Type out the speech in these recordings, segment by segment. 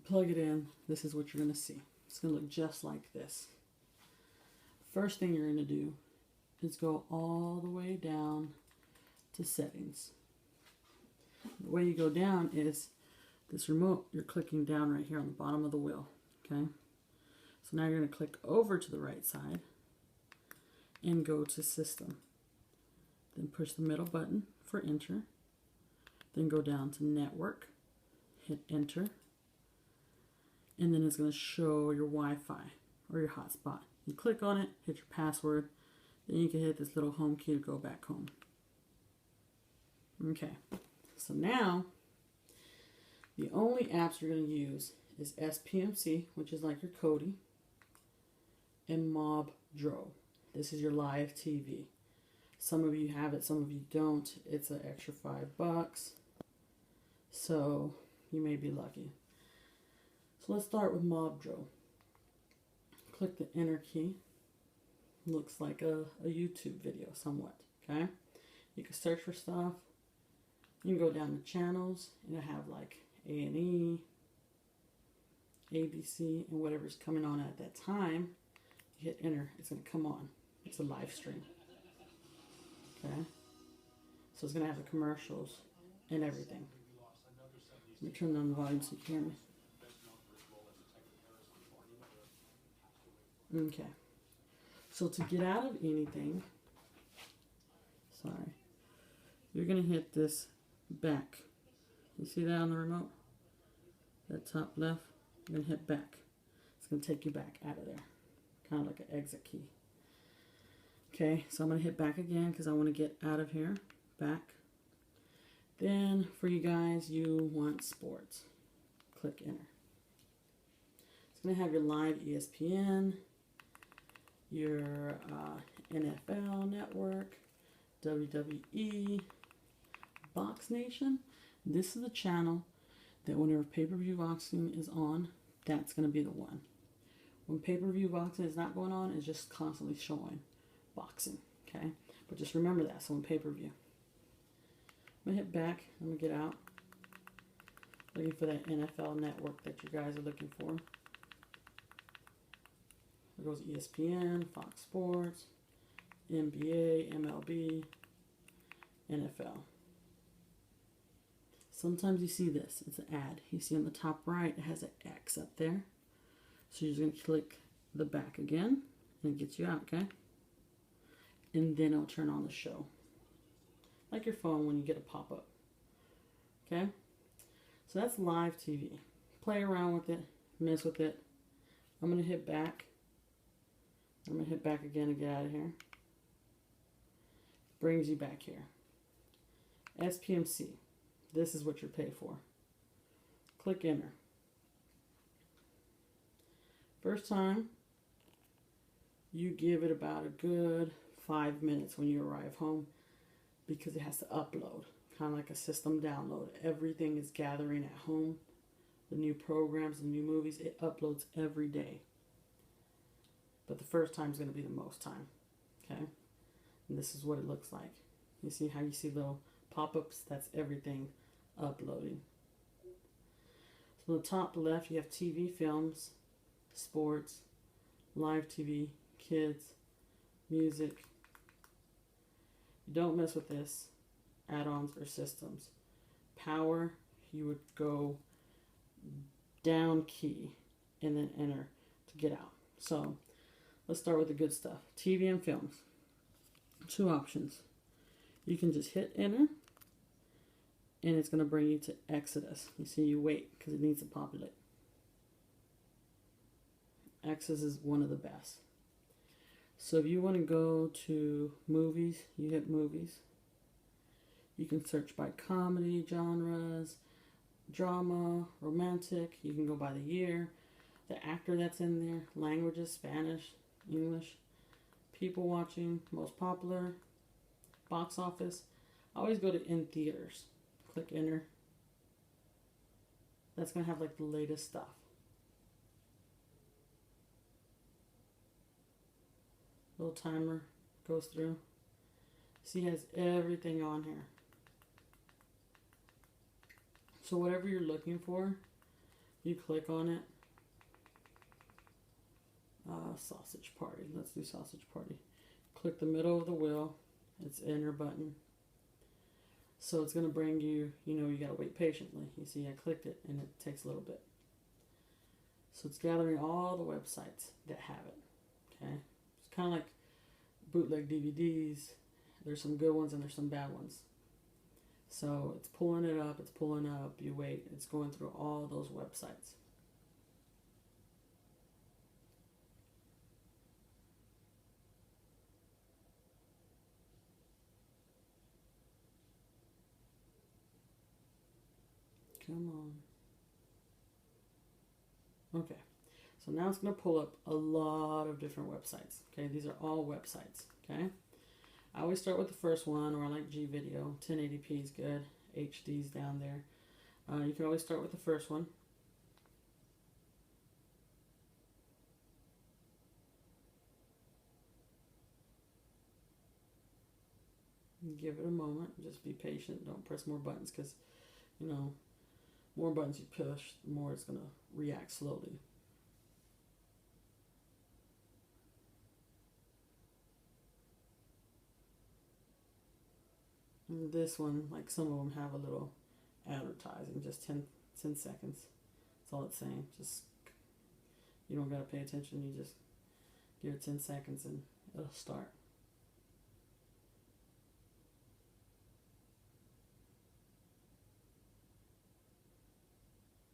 plug it in, this is what you're going to see. It's going to look just like this. First thing you're going to do is go all the way down to settings. The way you go down is this remote, you're clicking down right here on the bottom of the wheel, okay? So now you're going to click over to the right side and go to System. Then push the middle button for Enter. Then go down to Network, hit Enter, and then it's going to show your Wi-Fi or your hotspot. You click on it, hit your password, then you can hit this little home key to go back home. Okay, so now the only apps you're going to use is SPMC, which is like your Kodi, and Mob Dro. This is your live TV. Some of you have it, some of you don't. It's an extra $5, so you may be lucky. So let's start with Mob Dro. Click the Enter key. Looks like a YouTube video somewhat, okay? You can search for stuff. You can go down to channels, and it'll have like A&E, ABC, and whatever's coming on at that time. You hit Enter, it's going to come on. It's a live stream. Okay? So it's going to have the commercials and everything. Let me turn down the volume so you can hear me. Okay. So to get out of anything, you're going to hit this back. You see that on the remote? That top left? You're going to hit back. It's going to take you back out of there. Kind of like an exit key. Okay, so I'm going to hit back again because I want to get out of here. Back. Then for you guys, you want sports. Click Enter. It's going to have your live ESPN, your NFL network, WWE, Box Nation. This is the channel that whenever pay-per-view boxing is on, that's going to be the one. When pay-per-view boxing is not going on, it's just constantly showing boxing, okay? But just remember that, so on pay-per-view. I'm going to hit back, I'm going to get out. Looking for that NFL network that you guys are looking for. There goes ESPN, Fox Sports, NBA, MLB, NFL. Sometimes you see this, it's an ad. You see on the top right, it has an X up there. So you're just going to click the back again, and it gets you out, okay? And then it'll turn on the show. Like your phone when you get a pop-up. Okay? So that's live TV. Play around with it, mess with it. I'm going to hit back. I'm going to hit back again to get out of here. Brings you back here. SPMC. This is what you're paid for. Click Enter. First time, you give it about a good 5 minutes when you arrive home because it has to upload, kind of like a system download. Everything is gathering at home. The new programs, the new movies, it uploads every day. But the first time is going to be the most time, okay? And this is what it looks like. You see how you see little pop-ups? That's everything uploading. So on the top left, you have TV, films, sports, live TV, kids, music. You don't mess with this, add-ons or systems. Power, you would go down key and then enter to get out. So let's start with the good stuff. TV and films. Two options. You can just hit enter and it's going to bring you to Exodus. You see, you wait because it needs to populate. Exodus is one of the best. So if you want to go to movies, you hit movies. You can search by comedy, genres, drama, romantic. You can go by the year, the actor that's in there, languages, Spanish, English, people watching, most popular, box office. I always go to in theaters. Click enter. That's going to have like the latest stuff. Little timer goes through. See, it has everything on here. So whatever you're looking for, You click on it. Sausage party. Let's do sausage party. Click the middle of the wheel. It's enter button. So it's going to bring you, you got to wait patiently. You see, I clicked it and it takes a little bit. So it's gathering all the websites that have it. Okay. It's kind of like bootleg DVDs. There's some good ones and there's some bad ones. So it's pulling it up, you wait, it's going through all those websites. Come on. Okay, so now it's going to pull up a lot of different websites. Okay, these are all websites. Okay, I always start with the first one, or I like G video. 1080p is good. HD's down there. You can always start with the first one. Give it a moment. Just be patient. Don't press more buttons because, more buttons you push, the more it's going to react slowly. And this one, like some of them have a little advertising, just 10 seconds. That's all it's saying. Just, you don't got to pay attention. You just give it 10 seconds and it'll start.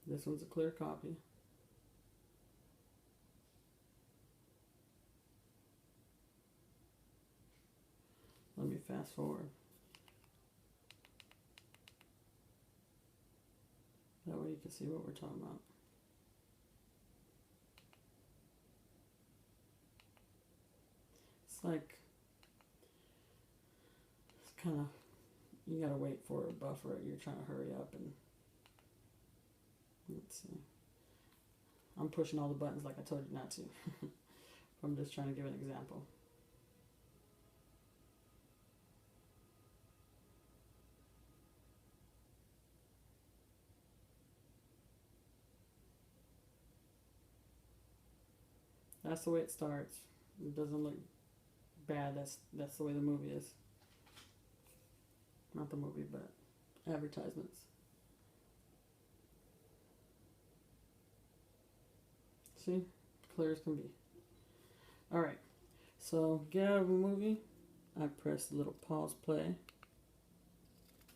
This one's a clear copy. Let me fast forward. That way you can see what we're talking about. It's like, it's kind of, you gotta wait for a buffer. You're trying to hurry up and, let's see. I'm pushing all the buttons like I told you not to. I'm just trying to give an example. That's the way it starts. It doesn't look bad. That's the way the movie is. Not the movie, but advertisements. See? Clear as can be. Alright. So, get out of a movie. I press the little pause play.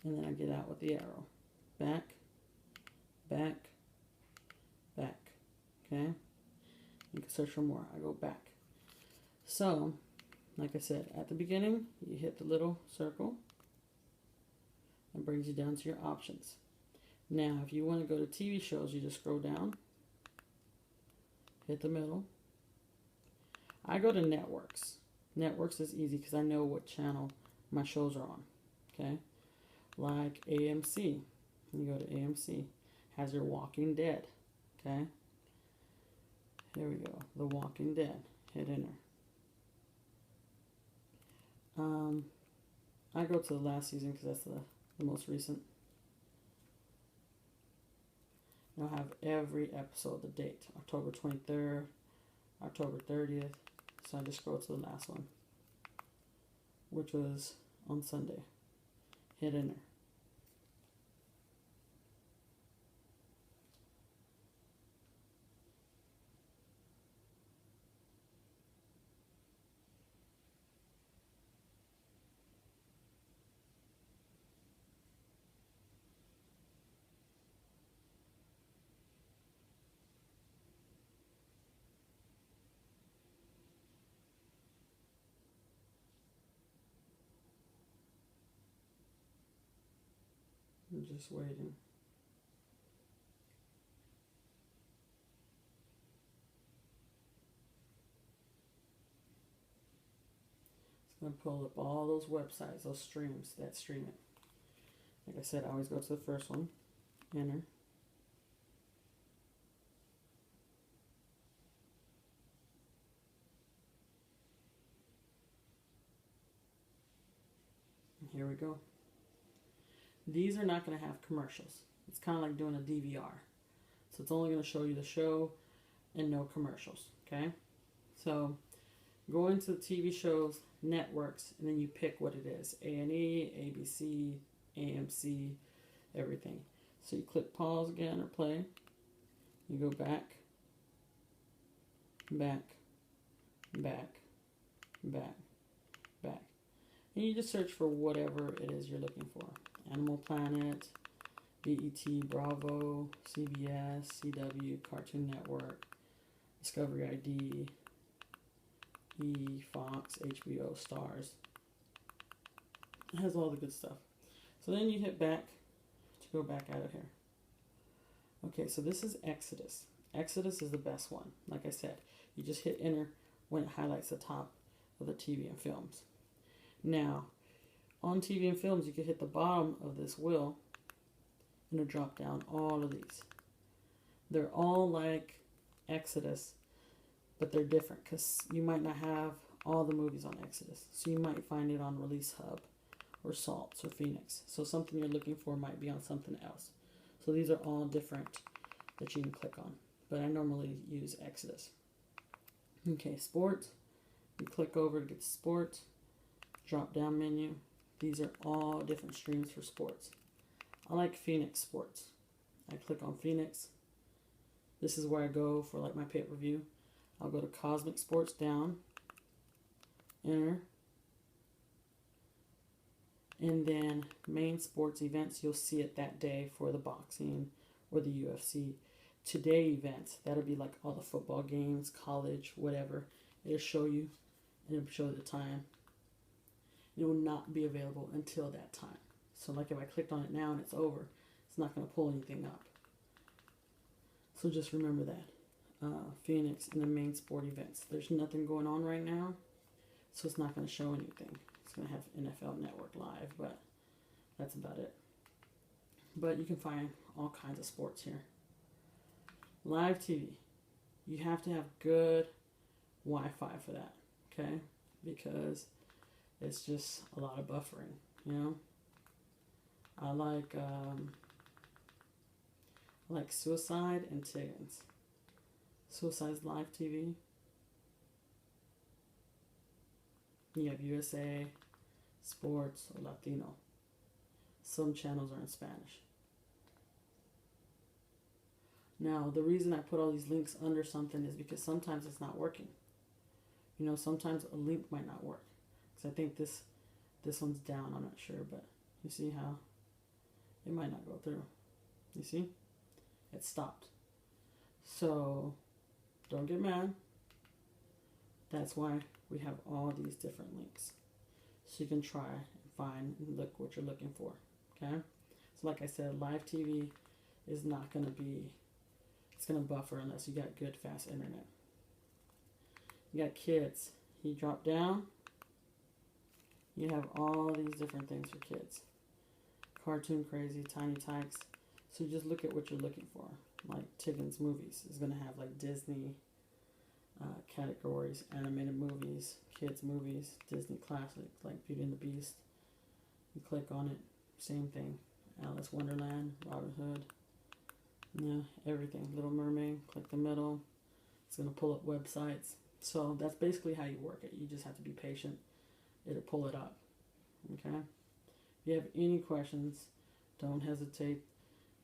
And then I get out with the arrow. Back. Back. Back. Okay? You can search for more. I go back. So, like I said, at the beginning, you hit the little circle. It brings you down to your options. Now, if you want to go to TV shows, you just scroll down. Hit the middle. I go to networks. Networks is easy because I know what channel my shows are on. Okay? Like AMC. You go to AMC. Has your Walking Dead. Okay? Here we go. The Walking Dead. Hit enter. I go to the last season because that's the most recent. And I'll have every episode, the date. October 23rd, October 30th. So I just scroll to the last one, which was on Sunday. Hit enter. I'm just waiting. It's going to pull up all those websites, those streams that stream it. Like I said, I always go to the first one, enter. And here we go. These are not going to have commercials. It's kind of like doing a DVR. So it's only going to show you the show and no commercials, okay? So go into the TV shows, networks, and then you pick what it is. A&E, ABC, AMC, everything. So you click pause again or play. You go back, back, back, back, back. And you just search for whatever it is you're looking for. Animal Planet, BET, Bravo, CBS, CW, Cartoon Network, Discovery ID, E, Fox, HBO, Stars. It has all the good stuff. So then you hit back to go back out of here. Okay, so this is Exodus. Exodus is the best one. Like I said, you just hit enter when it highlights the top of the TV and films. Now, on TV and films, you can hit the bottom of this wheel and it'll drop down all of these. They're all like Exodus, but they're different because you might not have all the movies on Exodus. So you might find it on Release Hub or Salts or Phoenix. So something you're looking for might be on something else. So these are all different that you can click on. But I normally use Exodus. Okay, sports. You click over to get to sports. Drop down menu. These are all different streams for sports. I like Phoenix Sports. I click on Phoenix. This is where I go for like my pay-per-view. I'll go to Cosmic Sports down. Enter. And then main sports events, you'll see it that day for the boxing or the UFC. Today events, that'll be like all the football games, college, whatever. It'll show you, and it'll show you the time. It will not be available until that time. So like if I clicked on it now and it's over, it's not going to pull anything up. So just remember that. Phoenix and the main sport events. There's nothing going on right now, so it's not going to show anything. It's going to have NFL Network Live, but that's about it. But you can find all kinds of sports here. Live TV. You have to have good Wi-Fi for that, okay? Because it's just a lot of buffering, you know? I like Suicide and Tiggins. Suicide's live TV. You have USA, Sports, or Latino. Some channels are in Spanish. Now, the reason I put all these links under something is because sometimes it's not working. You know, sometimes a link might not work. Because I think this one's down, I'm not sure, but you see how it might not go through. You see? It stopped. So, don't get mad. That's why we have all these different links. So you can try and find and look what you're looking for. Okay? So like I said, live TV is not going to be, it's going to buffer unless you got good fast internet. You got kids. You drop down. You have all these different things for kids. Cartoon Crazy, Tiny Tykes. So you just look at what you're looking for. Like Tiggins Movies is going to have like Disney categories, animated movies, kids movies, Disney classics like Beauty and the Beast. You click on it, same thing. Alice Wonderland, Robin Hood, yeah, everything. Little Mermaid, click the middle. It's going to pull up websites. So that's basically how you work it. You just have to be patient. It'll pull it up. Okay? If you have any questions, don't hesitate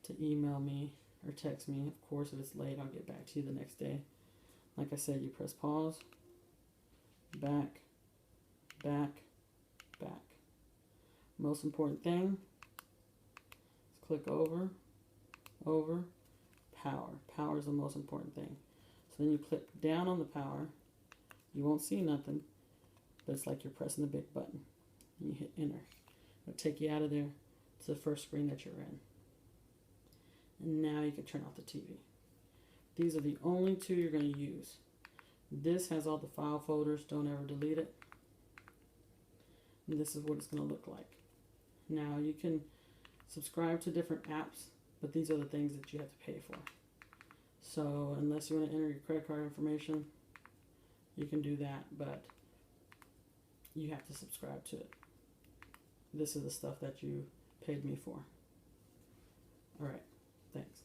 to email me or text me. Of course, if it's late, I'll get back to you the next day. Like I said, you press pause, back, back, back. Most important thing is click over, power. Power is the most important thing. So then you click down on the power. You won't see nothing, but it's like you're pressing the big button. And you hit enter. It'll take you out of there to the first screen that you're in. And now you can turn off the TV. These are the only two you're going to use. This has all the file folders. Don't ever delete it. And this is what it's going to look like. Now you can subscribe to different apps, but these are the things that you have to pay for. So unless you want to enter your credit card information, you can do that, but you have to subscribe to it. This is the stuff that you paid me for. All right, thanks.